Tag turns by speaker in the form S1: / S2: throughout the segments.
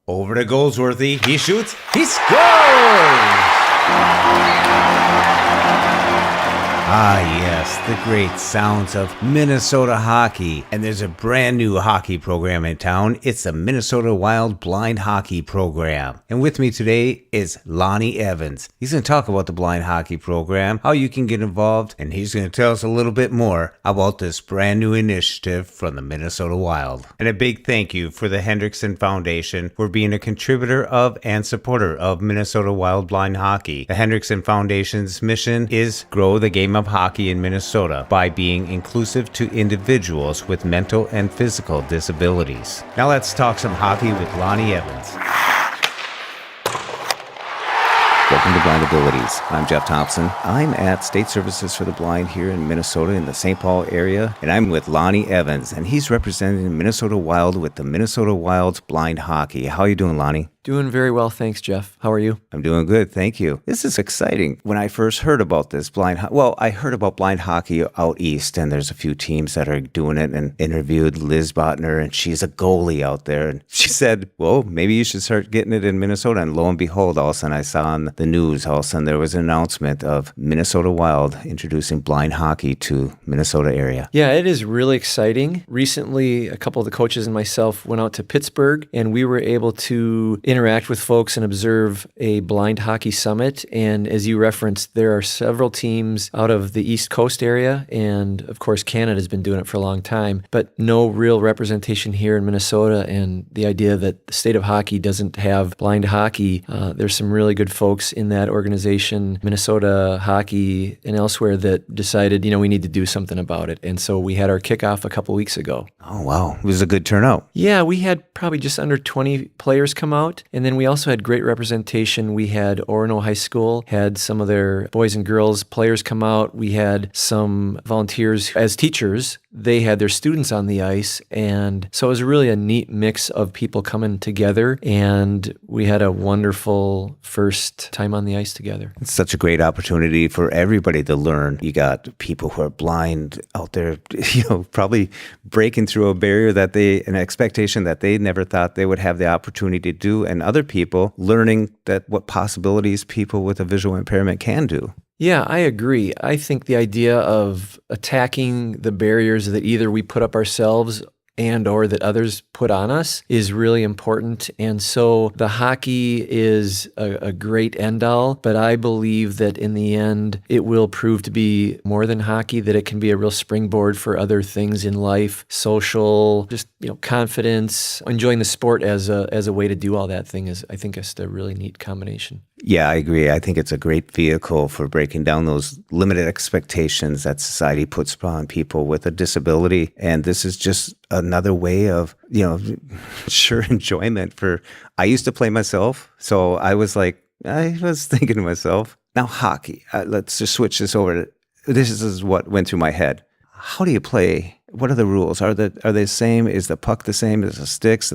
S1: Over to Goldsworthy. He shoots. He scores! Ah, yes, the great sounds of Minnesota hockey. And there's a brand new hockey program in town. It's the Minnesota Wild Blind Hockey Program. And with me today is Lonny Evans. He's going to talk about the blind hockey program, how you can get involved, and he's going to tell us a little bit more about this brand new initiative from the Minnesota Wild. And a big thank you for the Hendrickson Foundation for being a contributor of and supporter of Minnesota Wild Blind Hockey. The Hendrickson Foundation's mission is grow the game of hockey in Minnesota by being inclusive to individuals with mental and physical disabilities. Now let's talk some hockey with Lonny Evans. Welcome to Blind Abilities. I'm Jeff Thompson. I'm at State Services for the Blind here in Minnesota in the St. Paul area, and I'm with Lonny Evans, and he's representing the Minnesota Wild with the Minnesota Wild Blind Hockey. How are you doing, Lonny?
S2: Doing very well, thanks, Jeff. How are you?
S1: I'm doing good, thank you. This is exciting. When I first heard about this I heard about blind hockey out east, and there's a few teams that are doing it, and interviewed Liz Botner, and she's a goalie out there. And she said, well, maybe you should start getting it in Minnesota. And lo and behold, all of a sudden I saw on the news, all of a sudden there was an announcement of Minnesota Wild introducing blind hockey to Minnesota area.
S2: Yeah, it is really exciting. Recently, a couple of the coaches and myself went out to Pittsburgh, and we were able to interact with folks and observe a blind hockey summit. And as you referenced, there are several teams out of the East Coast area, and of course Canada's been doing it for a long time, but no real representation here in Minnesota. And the idea that the state of hockey doesn't have blind hockey, there's some really good folks in that organization, Minnesota Hockey and elsewhere, that decided, we need to do something about it. And so we had our kickoff a couple weeks ago.
S1: Oh, wow. It was a good turnout.
S2: Yeah, we had probably just under 20 players come out. And then we also had great representation. We had Orono High School, had some of their boys and girls players come out. We had some volunteers as teachers. They had their students on the ice. And so it was really a neat mix of people coming together. And we had a wonderful first time on the ice together.
S1: It's such a great opportunity for everybody to learn. You got people who are blind out there, probably breaking through a barrier an expectation that they never thought they would have the opportunity to do, and other people learning that what possibilities people with a visual impairment can do.
S2: Yeah, I agree. I think the idea of attacking the barriers that either we put up ourselves and or that others put on us is really important. And so the hockey is a great end-all, but I believe that in the end, it will prove to be more than hockey, that it can be a real springboard for other things in life, social, just, confidence. Enjoying the sport as a way to do all that thing I think it's a really neat combination.
S1: Yeah, I agree. I think it's a great vehicle for breaking down those limited expectations that society puts upon people with a disability. And this is just another way of, sure enjoyment I used to play myself. So I was thinking to myself, now hockey, let's just switch this over. This is what went through my head. How do you play? What are the rules? Are they the same? Is the puck the same? Is the sticks?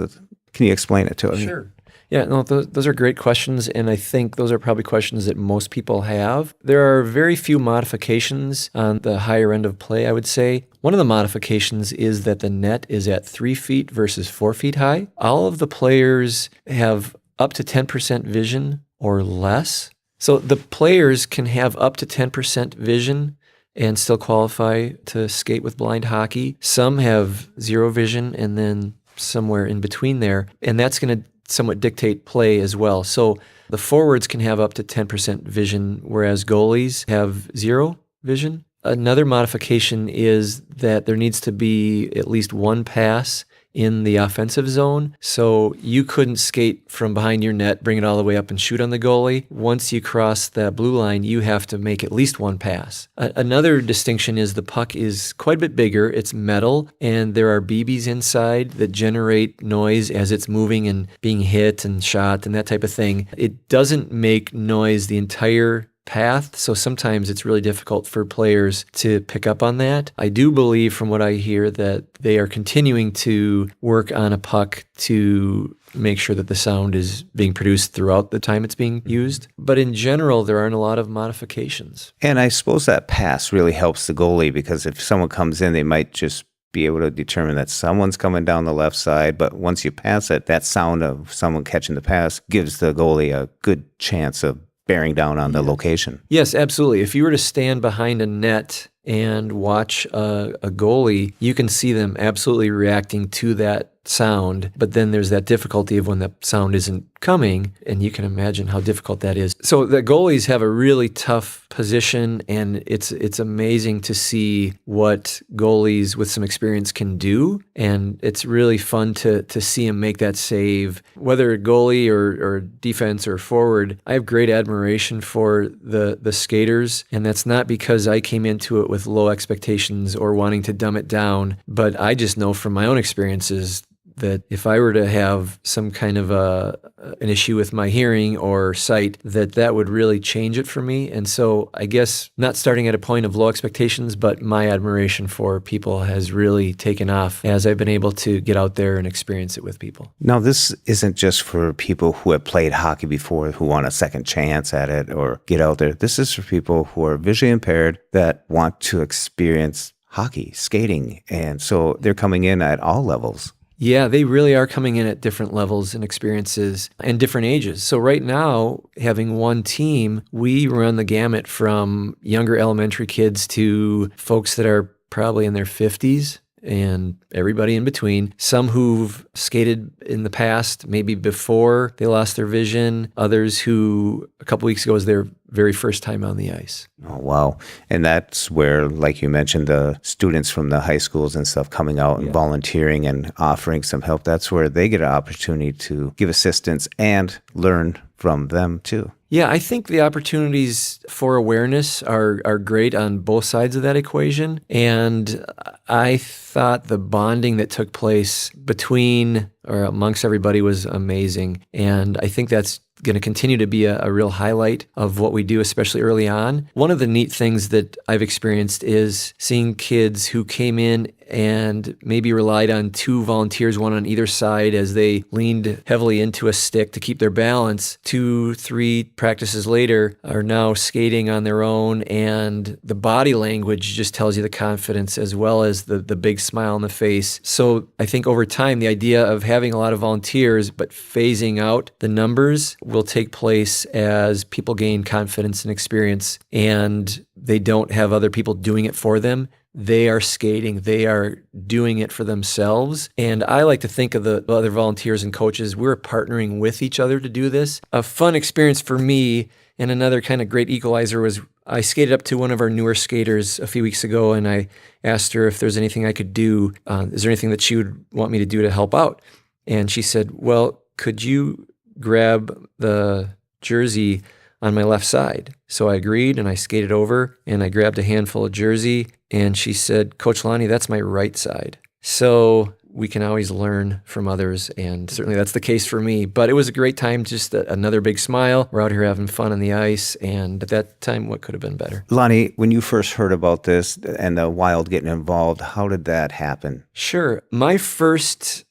S1: Can you explain it to us?
S2: Sure. Yeah, no, those are great questions, and I think those are probably questions that most people have. There are very few modifications on the higher end of play, I would say. One of the modifications is that the net is at 3 feet versus 4 feet high. All of the players have up to 10% vision or less. So the players can have up to 10% vision and still qualify to skate with blind hockey. Some have zero vision and then somewhere in between there, and that's going to somewhat dictate play as well. So the forwards can have up to 10% vision, whereas goalies have zero vision. Another modification is that there needs to be at least one pass in the offensive zone. So you couldn't skate from behind your net, bring it all the way up and shoot on the goalie. Once you cross that blue line, you have to make at least one pass. Another distinction is the puck is quite a bit bigger. It's metal, and there are BBs inside that generate noise as it's moving and being hit and shot and that type of thing. It doesn't make noise the entire path, so sometimes it's really difficult for players to pick up on that. I do believe, from what I hear, that they are continuing to work on a puck to make sure that the sound is being produced throughout the time it's being used. But in general, there aren't a lot of modifications.
S1: And I suppose that pass really helps the goalie, because if someone comes in, they might just be able to determine that someone's coming down the left side, but once you pass it, that sound of someone catching the pass gives the goalie a good chance of bearing down on the location.
S2: Yes, absolutely. If you were to stand behind a net and watch a goalie, you can see them absolutely reacting to that sound, but then there's that difficulty of when that sound isn't coming, and you can imagine how difficult that is. So the goalies have a really tough position, and it's amazing to see what goalies with some experience can do, and it's really fun to see them make that save. Whether goalie or defense or forward, I have great admiration for the skaters, and that's not because I came into it with low expectations or wanting to dumb it down, but I just know from my own experiences that if I were to have some kind of an issue with my hearing or sight, that would really change it for me. And so I guess not starting at a point of low expectations, but my admiration for people has really taken off as I've been able to get out there and experience it with people.
S1: Now, this isn't just for people who have played hockey before who want a second chance at it or get out there. This is for people who are visually impaired that want to experience hockey, skating. And so they're coming in at all levels.
S2: Yeah, they really are coming in at different levels and experiences and different ages. So right now, having one team, we run the gamut from younger elementary kids to folks that are probably in their 50s and everybody in between. Some who've skated in the past, maybe before they lost their vision. Others who a couple weeks ago was their very first time on the ice.
S1: Oh, wow. And that's where, like you mentioned, the students from the high schools and stuff coming out and volunteering and offering some help, that's where they get an opportunity to give assistance and learn from them too.
S2: Yeah, I think the opportunities for awareness are great on both sides of that equation. And I thought the bonding that took place between or amongst everybody was amazing. And I think that's going to continue to be a real highlight of what we do, especially early on. One of the neat things that I've experienced is seeing kids who came in and maybe relied on two volunteers, one on either side, as they leaned heavily into a stick to keep their balance. 2-3 practices later are now skating on their own, and the body language just tells you the confidence as well as the big smile on the face. So I think over time, the idea of having a lot of volunteers but phasing out the numbers will take place as people gain confidence and experience, and they don't have other people doing it for them. They are skating, they are doing it for themselves. And I like to think of the other volunteers and coaches, we're partnering with each other to do this. A fun experience for me, and another kind of great equalizer, was I skated up to one of our newer skaters a few weeks ago, and I asked her if there's anything I could do. Is there anything that she would want me to do to help out? And she said, well, could you grab the jersey on my left side? So I agreed, and I skated over and I grabbed a handful of jersey, and she said, Coach Lonny, that's my right side. So we can always learn from others, and certainly that's the case for me. But it was a great time, just another big smile. We're out here having fun on the ice, and at that time, what could have been better?
S1: Lonny, when you first heard about this and the Wild getting involved, how did that happen?
S2: Sure. My first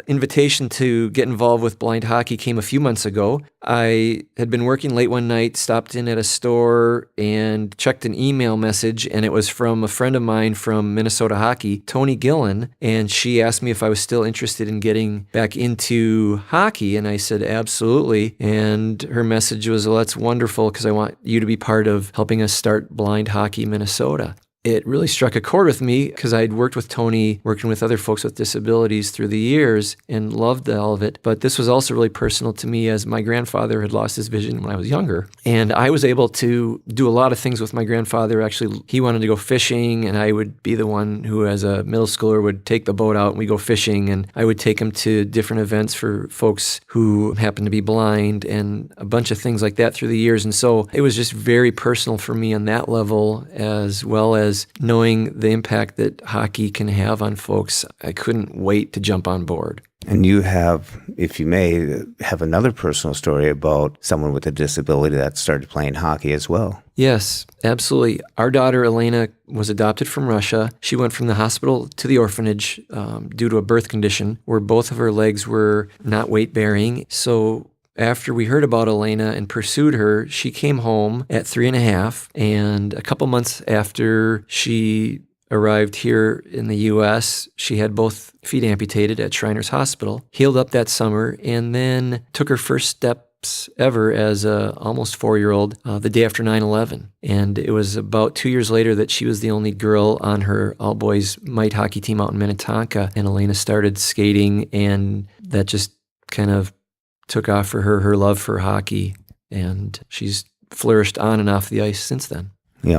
S2: invitation to get involved with blind hockey came a few months ago. I had been working late one night, stopped in at a store and checked an email message, and it was from a friend of mine from Minnesota Hockey, Tony Gillen, and she asked me if I was still interested in getting back into hockey, and I said absolutely, and her message was, well, that's wonderful because I want you to be part of helping us start Blind Hockey Minnesota. It really struck a chord with me because I'd worked with Tony, working with other folks with disabilities through the years, and loved all of it. But this was also really personal to me, as my grandfather had lost his vision when I was younger. And I was able to do a lot of things with my grandfather. Actually, he wanted to go fishing, and I would be the one who, as a middle schooler, would take the boat out and we go fishing. And I would take him to different events for folks who happened to be blind, and a bunch of things like that through the years. And so it was just very personal for me on that level, as well as knowing the impact that hockey can have on folks. I couldn't wait to jump on board.
S1: And you have, if you may, have another personal story about someone with a disability that started playing hockey as well.
S2: Yes, absolutely. Our daughter, Elena, was adopted from Russia. She went from the hospital to the orphanage due to a birth condition where both of her legs were not weight-bearing. So after we heard about Elena and pursued her, she came home at 3.5, and a couple months after she arrived here in the U.S., she had both feet amputated at Shriners Hospital, healed up that summer, and then took her first steps ever as a almost 4-year-old the day after 9/11. And it was about 2 years later that she was the only girl on her all-boys mite hockey team out in Minnetonka. And Elenas started skating, and that just kind of took off for her love for hockey. And she's flourished on and off the ice since then.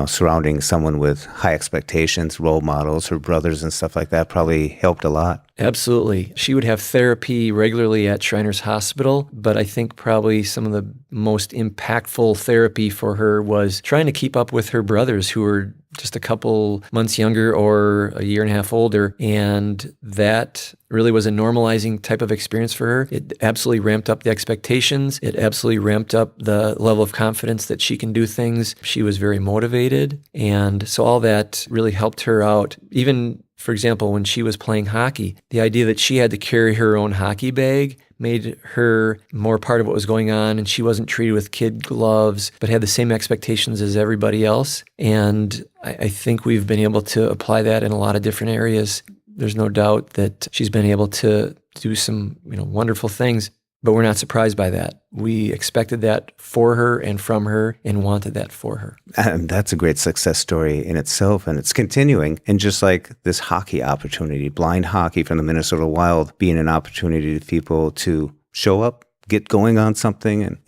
S1: Surrounding someone with high expectations, role models, her brothers and stuff like that probably helped a lot.
S2: Absolutely. She would have therapy regularly at Shriners Hospital, but I think probably some of the most impactful therapy for her was trying to keep up with her brothers who were just a couple months younger or a year and a half older. And that really was a normalizing type of experience for her. It absolutely ramped up the expectations. It absolutely ramped up the level of confidence that she can do things. She was very motivated. And so all that really helped her out. Even, for example, when she was playing hockey, the idea that she had to carry her own hockey bag made her more part of what was going on, and she wasn't treated with kid gloves, but had the same expectations as everybody else. And I think we've been able to apply that in a lot of different areas. There's no doubt that she's been able to do some, wonderful things, but we're not surprised by that. We expected that for her and from her and wanted that for her.
S1: And that's a great success story in itself, and it's continuing. And just like this hockey opportunity, blind hockey from the Minnesota Wild being an opportunity to people to show up, get going on something, and,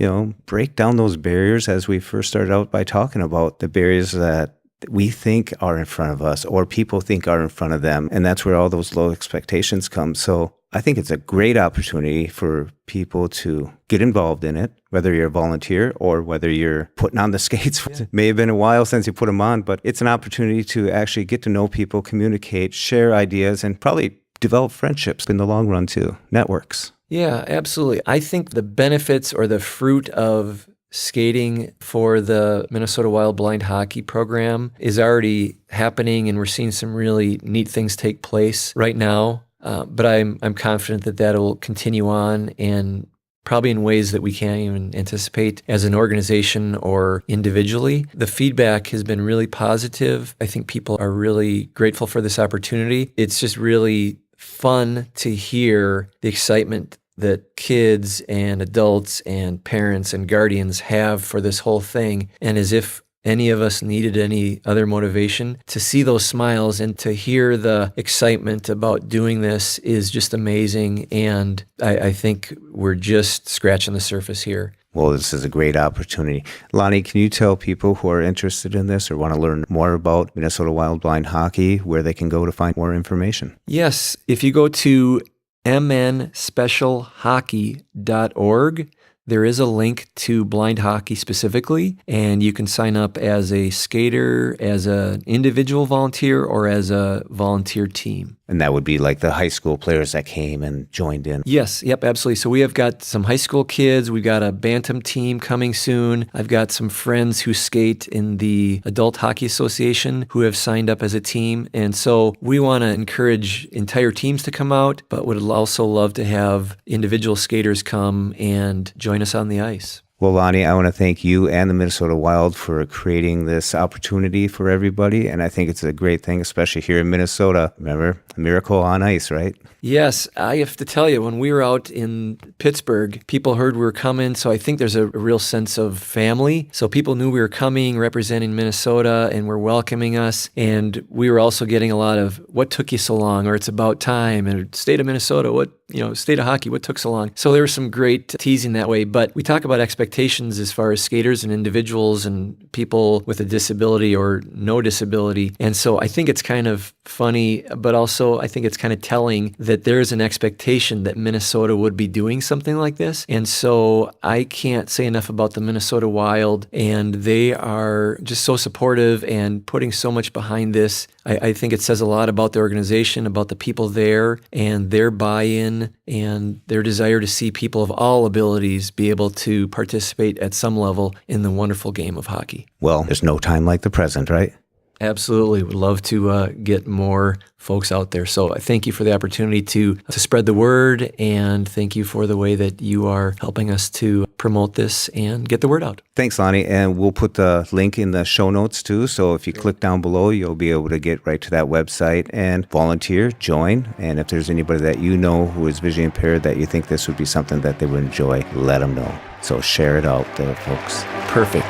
S1: break down those barriers, as we first started out by talking about the barriers that we think are in front of us or people think are in front of them. And that's where all those low expectations come. So I think it's a great opportunity for people to get involved in it, whether you're a volunteer or whether you're putting on the skates. It may have been a while since you put them on, but it's an opportunity to actually get to know people, communicate, share ideas, and probably develop friendships in the long run too, networks.
S2: Yeah, absolutely. I think the benefits or the fruit of skating for the Minnesota Wild Blind Hockey Program is already happening, and we're seeing some really neat things take place right now. But I'm confident that that'll continue on, and probably in ways that we can't even anticipate as an organization or individually. The feedback has been really positive. I think people are really grateful for this opportunity. It's just really fun to hear the excitement that kids and adults and parents and guardians have for this whole thing. And as if any of us needed any other motivation, to see those smiles and to hear the excitement about doing this is just amazing. And I think we're just scratching the surface here.
S1: Well, this is a great opportunity. Lonny, can you tell people who are interested in this or want to learn more about Minnesota Wild Blind Hockey where they can go to find more information?
S2: Yes. If you go to mnspecialhockey.org, there is a link to blind hockey specifically, and you can sign up as a skater, as an individual volunteer, or as a volunteer team.
S1: And that would be like the high school players that came and joined in.
S2: Yes, yep, absolutely. So we have got some high school kids. We've got a bantam team coming soon. I've got some friends who skate in the Adult Hockey Association who have signed up as a team. And so we want to encourage entire teams to come out, but would also love to have individual skaters come and join us on the ice.
S1: Well, Lonny, I want to thank you and the Minnesota Wild for creating this opportunity for everybody. And I think it's a great thing, especially here in Minnesota. Remember, a miracle on ice, right?
S2: Yes, I have to tell you, when we were out in Pittsburgh, people heard we were coming, so I think there's a real sense of family. So people knew we were coming, representing Minnesota, and were welcoming us. And we were also getting a lot of, what took you so long? Or it's about time. And state of Minnesota, state of hockey, what took so long? So there was some great teasing that way. But we talk about expectations as far as skaters and individuals and people with a disability or no disability. And so I think it's kind of funny, but also I think it's kind of telling that there's an expectation that Minnesota would be doing something like this. And so I can't say enough about the Minnesota Wild, and they are just so supportive and putting so much behind this. I think it says a lot about the organization, about the people there, and their buy-in and their desire to see people of all abilities be able to participate at some level in the wonderful game of hockey.
S1: Well, there's no time like the present, right?
S2: Absolutely. Would love to get more folks out there. So I thank you for the opportunity to spread the word, and thank you for the way that you are helping us to promote this and get the word out.
S1: Thanks, Lonny. And we'll put the link in the show notes too. So if you click down below, you'll be able to get right to that website and volunteer, join. And if there's anybody that you know who is visually impaired that you think this would be something that they would enjoy, let them know. So share it out there, folks.
S2: Perfect.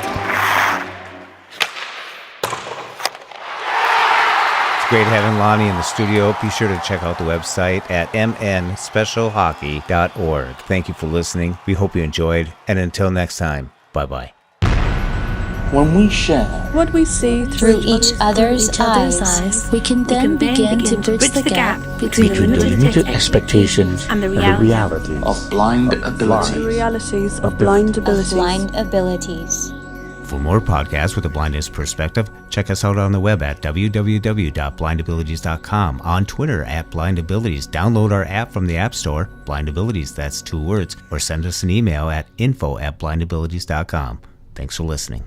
S1: Great having Lonny in the studio. Be sure to check out the website at mnspecialhockey.org. Thank you for listening. We hope you enjoyed. And until next time, bye-bye.
S3: When we share
S4: what we see
S5: through each other's eyes, we can then begin to bridge the gap between
S3: the limited expectations and the realities of blind abilities.
S4: The realities of blind
S5: abilities.
S1: For more podcasts with a blindness perspective, check us out on the web at www.blindabilities.com, on Twitter at blindabilities. Download our app from the App Store, blindabilities, that's 2 words, or send us an email at info@blindabilities.com. Thanks for listening.